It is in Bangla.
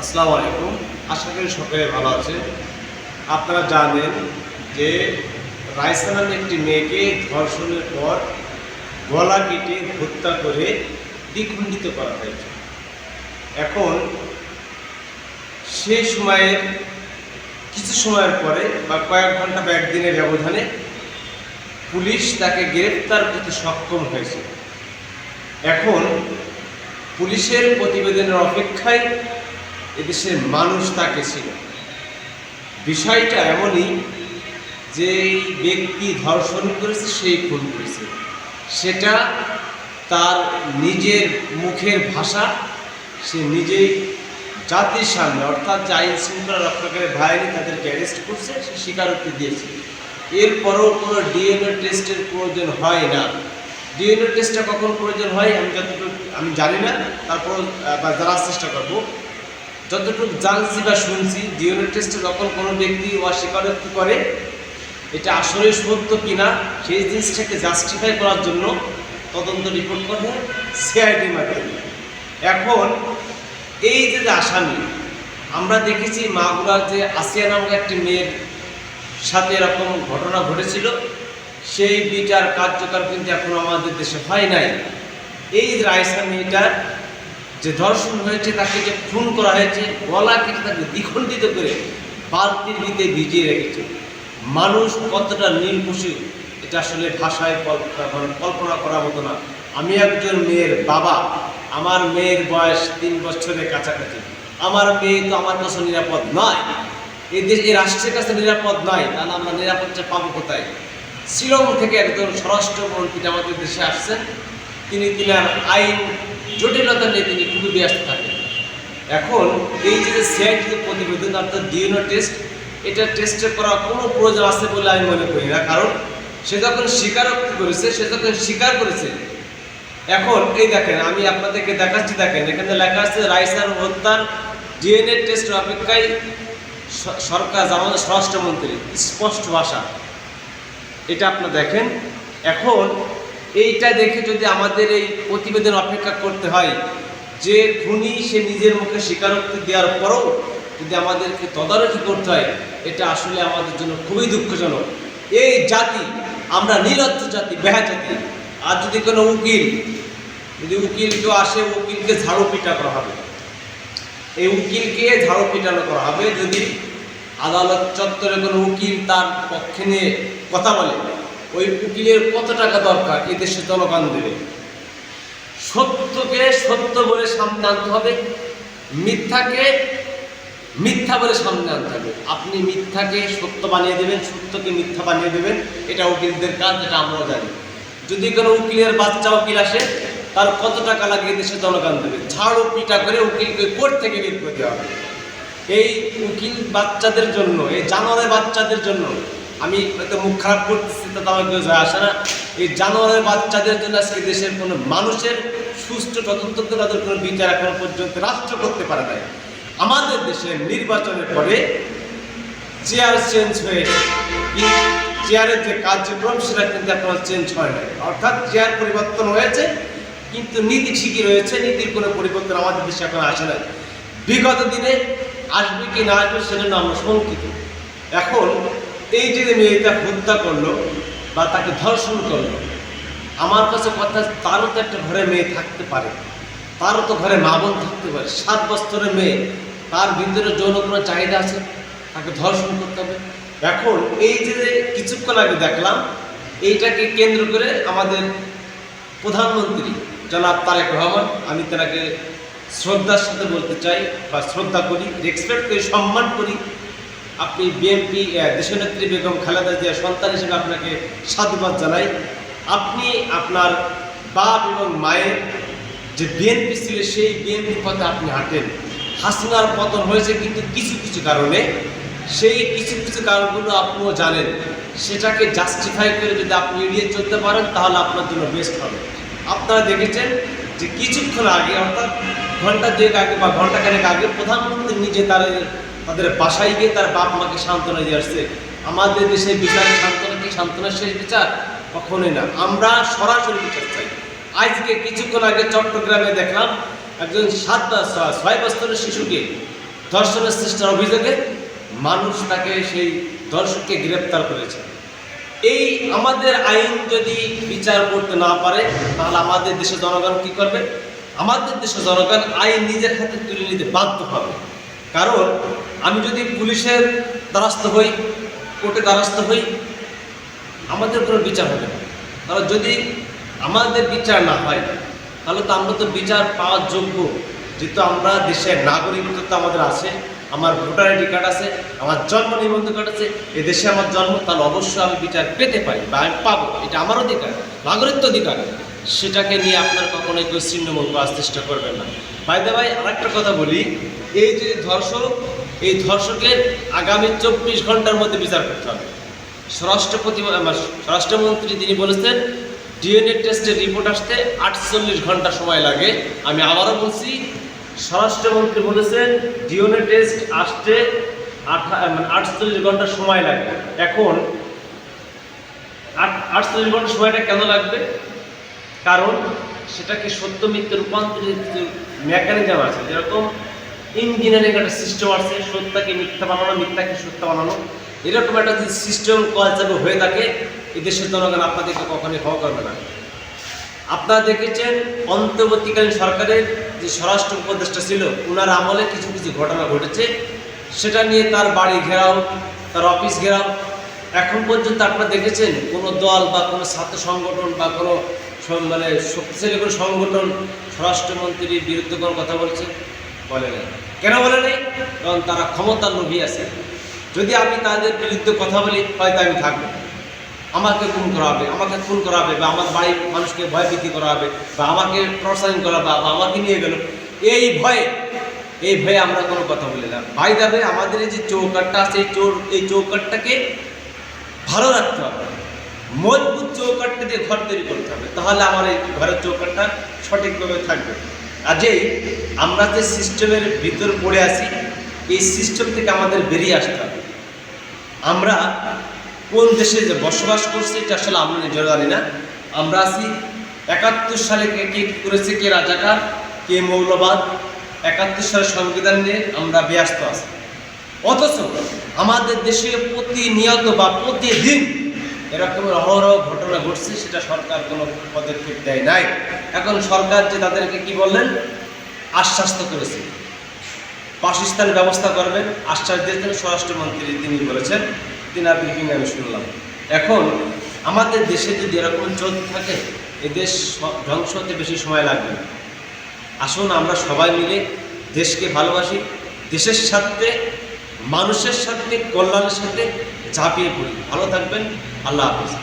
আসসালামু আলাইকুম। আশা করি সকলে ভালো আছে। আপনারা জানেন যে রাইসা নামে একটি মেয়েকে ধর্ষণের পর গলা কেটে হত্যা করে দ্বিখণ্ডিত করা হয়েছে। এখন সেই সময়ের কিছু সময়ের পরে বা কয়েক ঘন্টা বা একদিনের ব্যবধানে পুলিশ তাকে গ্রেফতার করতে সক্ষম হয়েছে। এখন পুলিশের প্রতিবেদনের অপেক্ষায় এদেশের মানুষ তাকে ছিল। বিষয়টা এমনই যে এই ব্যক্তি ধর্ষণ করেছে, সেই খুন করেছে, সেটা তার নিজের মুখের ভাষা সে নিজেই জাতির সামনে, অর্থাৎ যে আইন শৃঙ্খলা রক্ষাকারী বাহিনী তাদেরকে অ্যারেস্ট করছে, সে স্বীকারোক্তি দিয়েছে। এরপরও কোনো ডিএনএ টেস্টের প্রয়োজন হয় না। ডিএনএ টেস্টটা কখন প্রয়োজন হয় আমি জানি না, তারপর জানার চেষ্টা করবো। যতটুকু জানছি বা শুনছি, ডিএনএ টেস্টে যখন কোনো ব্যক্তি অস্বীকারোক্তি করে এটা আসলে সত্য কিনা সেই জিনিসটাকে জাস্টিফাই করার জন্য তদন্ত রিপোর্ট করে সিআইডির মাধ্যমে। এখন এই যে আসামি, আমরা দেখেছি মাগুরার যে আসিয়া নামক একটি মেয়ের সাথে এরকম ঘটনা ঘটেছিল, সেই বিচার কার্যকর কিন্তু এখনো আমাদের দেশে হয় নাই। এই রাইসা মেয়েটার যে ধর্ষণ হয়েছে, তাকে যে খুন করা হয়েছে, গলা কেটে তাকে দ্বিখণ্ডিত করে বালতির ভিতরে ভিজিয়ে রেখেছে। মানুষ কতটা নির্কুশি এটা আসলে ভাষায় কল্পনা করার মতো না। আমি একজন মেয়ের বাবা, আমার মেয়ের বয়স 3 বছরের কাছাকাছি। আমার মেয়ে তো আমার কাছে নিরাপদ নয়, এই রাষ্ট্রের কাছে নিরাপদ নয়, তাহলে আমরা নিরাপত্তা পাবো কোথায়? শিলং থেকে একজন স্বরাষ্ট্রমন্ত্রী আমাদের দেশে আসছেন, তিনার আইন জটিলতা নিয়ে তিনি খুবই ব্যস্ত থাকেন। এখন এই যে সিআইডির প্রতিবেদন অর্থাৎ ডিএনএ টেস্ট, এটা টেস্টে করা কোনো প্রয়োজন আছে বলে আমি মনে করি না। কারণ সে যখন স্বীকারোক্তি করেছে, সে যখন স্বীকার করেছে, এখন এই দেখেন, আমি আপনাদেরকে দেখাচ্ছি, দেখেন এখানে লেখা আছে রাইসার হত্যার ডিএনএ টেস্টের অপেক্ষায় সরকার, আমাদের স্বরাষ্ট্রমন্ত্রী, স্পষ্ট ভাষা, এটা আপনারা দেখেন। এখন এইটা দেখে যদি আমাদের এই প্রতিবেদন অপেক্ষা করতে হয় যে খুনি সে নিজের মুখে স্বীকারোক্তি দেওয়ার পরও যদি আমাদেরকে তদারকি করতে হয়, এটা আসলে আমাদের জন্য খুবই দুঃখজনক। এই জাতি, আমরা নিরর্থ জাতি, বেহা জাতি। আর যদি কোনো উকিল, যদি উকিল কেউ আসে, উকিলকে ঝাড়ু পিটা করা হবে, এই উকিলকে ঝাড়ু পিটানো করা হবে। যদি আদালত চত্বরে কোনো উকিল তার পক্ষে নিয়ে কথা বলে, ওই উকিলের কত টাকা দরকার এই দেশের জনগণ দেবে? সত্যকে সত্য বলে সামনে আনতে হবে, মিথ্যাকে মিথ্যা বলে সামনে আনতে হবে। আপনি মিথ্যাকে সত্য বানিয়ে দেবেন, সত্যকে মিথ্যা বানিয়ে দেবেন, এটা উকিলদের কাজ, এটা আমরাও জানি। যদি কোনো উকিলের বাচ্চা উকিল আসে, তার কত টাকা লাগে দেশের জনগণ দেবে? ঝাড়ু পিটা করে উকিলকে কোর্ট থেকে বের করে দেওয়া হবে। এই উকিল বাচ্চাদের জন্য, এই জানোয়ারের বাচ্চাদের জন্য, আমি হয়তো মুখ খারাপ করতেছি, তো আমার কেউ যায় আসে না, এই জানোয়ারের বাচ্চাদের জন্য আজকে দেশের কোনো মানুষের সুষ্ঠু তদন্ত করে তাদের কোনো বিচার এখনো পর্যন্ত রাষ্ট্র করতে পারে নাই। আমাদের দেশের নির্বাচনের পরে চেয়ার চেঞ্জ হয়েছে, চেয়ারের যে কার্যক্রম সেটা কিন্তু এখনো চেঞ্জ হয় নাই। অর্থাৎ চেয়ার পরিবর্তন হয়েছে, কিন্তু নীতি ঠিকই রয়েছে, নীতির কোনো পরিবর্তন আমাদের দেশে এখন আসে নাই। বিগত দিনে আসবে কি না আসবে সেজন্য আমরা শঙ্কিত। এখন এই যে মেয়েটা হত্যা করলো বা তাকে ধর্ষণ করলো, আমার কাছে কথা, তারও তো একটা ঘরে মেয়ে থাকতে পারে, তারও তো ঘরে মা বোন থাকতে পারে। 7 বছরের মেয়ে, তার ভিতরে যৌন কোনো চাহিদা আছে, তাকে ধর্ষণ করতে হবে। এখন এই যে কিছুক্ষণ আগে দেখলাম, এইটাকে কেন্দ্র করে আমাদের প্রধানমন্ত্রী জনাব তারেক রহমান, আমি তাকে শ্রদ্ধার সাথে বলতে চাই বা শ্রদ্ধা করি, রেসপেক্ট করি, সম্মান করি। আপনি বিএনপি দেশনেত্রী বেগম খালেদা জিয়ার সন্তান হিসেবে আপনাকে সাধুবাদ জানাই। আপনি আপনার বাপ এবং মায়ের যে বিএনপি ছিল, সেই বিএনপির পথে আপনি হাঁটেন। হাসিনার পতন হয়েছে কিন্তু কিছু কিছু কারণে, সেই কিছু কিছু কারণগুলো আপনিও জানেন। সেটাকে জাস্টিফাই করে যদি আপনি এড়িয়ে চলতে পারেন, তাহলে আপনার জন্য বেস্ট হবে। আপনারা দেখেছেন যে কিছুক্ষণ আগে, অর্থাৎ ঘন্টা 2 আগে বা ঘন্টাখানেক আগে, প্রধানমন্ত্রী নিজে তাদের বাসায় গিয়ে তার বাপ মাকে সান্ত্বনা দিয়ে আসছে। আমাদের দেশে বিচারের সান্ত্বনা কি সান্ত্বনার শেষ বিচার? কখনোই না। আমরা সরাসরি বিচার চাই। আজকে কিছুক্ষণ আগে চট্টগ্রামে দেখলাম একজন 6 বছরের শিশুকে ধর্ষণের চেষ্টার অভিযোগে মানুষ তাকে সেই ধর্ষককে গ্রেপ্তার করেছে। এই আমাদের আইন যদি বিচার করতে না পারে তাহলে আমাদের দেশের জনগণ কি করবে? আমাদের দেশের জনগণ আইন নিজের হাতে তুলে নিতে বাধ্য হবে। কারণ আমি যদি পুলিশের দ্বারস্থ হই, কোর্টের দ্বারস্থ হই, আমাদের কোনো বিচার হবে না। কারণ যদি আমাদের বিচার না হয় তাহলে তো আমরা তো বিচার পাওয়ার যোগ্য, যেহেতু আমরা দেশের নাগরিকত্ব তো আমাদের আছে, আমার ভোটার আইডি কার্ড আছে, আমার জন্ম নিবন্ধন কার্ড আছে, এ দেশে আমার জন্ম, তাহলে অবশ্যই আমি বিচার পেতে পারি বা আমি পাবো, এটা আমার অধিকার, নাগরিকত্ব অধিকার। সেটাকে নিয়ে আপনার কখনোই কেউ ছিন্নমূল করার চেষ্টা করবেন না। বাইদে ভাই আরেকটা কথা বলি, এই যে ধর্ষক, এই ধর্ষকের আগামী 24 ঘন্টার মধ্যে বিচার করতে হবে। স্বরাষ্ট্রমন্ত্রী তিনি বলেছেন ডিএনএ টেস্টের রিপোর্ট আসতে 48 ঘন্টা সময় লাগে। আমি আবারও বলছি, স্বরাষ্ট্রমন্ত্রী বলেছেন ডিএনএ টেস্ট আসতে 48 ঘন্টা সময় লাগবে। এখন 48 ঘন্টা সময়টা কেন লাগবে? কারণ সেটাকে সত্য মিথ্যে রূপান্তরিত মেকানিজম আছে, যেরকম ইঞ্জিনিয়ারিং একটা সিস্টেম আছে, সত্যকে মিথ্যা বানানো, মিথ্যাকে সত্য বানানো, এরকম একটা যদি সিস্টেম কলচার হয়ে থাকে এই দেশের জনগণ আপনাদেরকে কখনোই ক্ষমা করবে না। আপনারা দেখেছেন অন্তর্বর্তীকালীন সরকারের যে স্বরাষ্ট্র উপদেষ্টা ছিল, ওনার আমলে কিছু কিছু ঘটনা ঘটেছে, সেটা নিয়ে তার বাড়ি ঘেরাও, তার অফিস ঘেরাও। এখন পর্যন্ত আপনারা দেখেছেন কোনো দল বা কোনো ছাত্র সংগঠন বা কোনো মানে শক্তিশালী কোনো সংগঠন স্বরাষ্ট্রমন্ত্রীর বিরুদ্ধে কোনো কথা বলছে? বলে নাই। কেন বলে নাই? কারণ তারা ক্ষমতার লোভী আছে। যদি আমি তাদের বিরুদ্ধে কথা বলি হয়তো আমি থাকবো, আমাকে খুন করা হবে, আমাকে খুন করা হবে, বা আমার বাড়ির মানুষকে ভয়ভীতি করা হবে, বা আমাকে প্রসারিত করা, বা আমাকে নিয়ে গেল, এই ভয়ে আমরা কোনো কথা বলি না। ভাই দাবে আমাদের এই যে চৌকাঠটা আছে, এই চৌকাঠটাকে ভালো রাখতে হবে, মজবুত চৌকাঠটা দিয়ে ঘর তৈরি করতে হবে, তাহলে আমার এই ঘরের চৌকাঠটা সঠিকভাবে থাকবে। আজই আমরা যে সিস্টেমের ভিতর পড়ে আছি, এই সিস্টেম থেকে আমাদের বেরিয়ে আসতে হবে। আমরা কোন দেশে যে বসবাস করছি এটা আসলে আমরা নিজেরা জানি না। আমরা আছি 71 সালে কে করেছে, কে রাজাকার, কে মৌলবাদ, 71 সালের সংবিধান নিয়ে আমরা ব্যস্ত আছি। অথচ আমাদের দেশে প্রতিনিয়ত বা প্রতিদিন এরকমের অহরহ ঘটনা ঘটছে, সেটা সরকার কোনো পদক্ষেপ দেয় নাই। এখন সরকার যে তাদেরকে কি বললেন, আশ্বাস তো করেছে বাসস্থানের ব্যবস্থা করবেন, আশ্বাস দিয়েছেন স্বরাষ্ট্রমন্ত্রী, তিনি বলেছেন, তিনার ব্রিফিং আমি শুনলাম। এখন আমাদের দেশে যদি এরকম চলতে থাকে এই দেশ ধ্বংস হতে বেশি সময় লাগবে না। আসুন আমরা সবাই মিলে দেশকে ভালোবাসি, দেশের সাথে, মানুষের সাথে, কল্যাণের সাথে ঝাঁপিয়ে পড়ি। ভালো থাকবেন, আল্লাহ হাফেজ।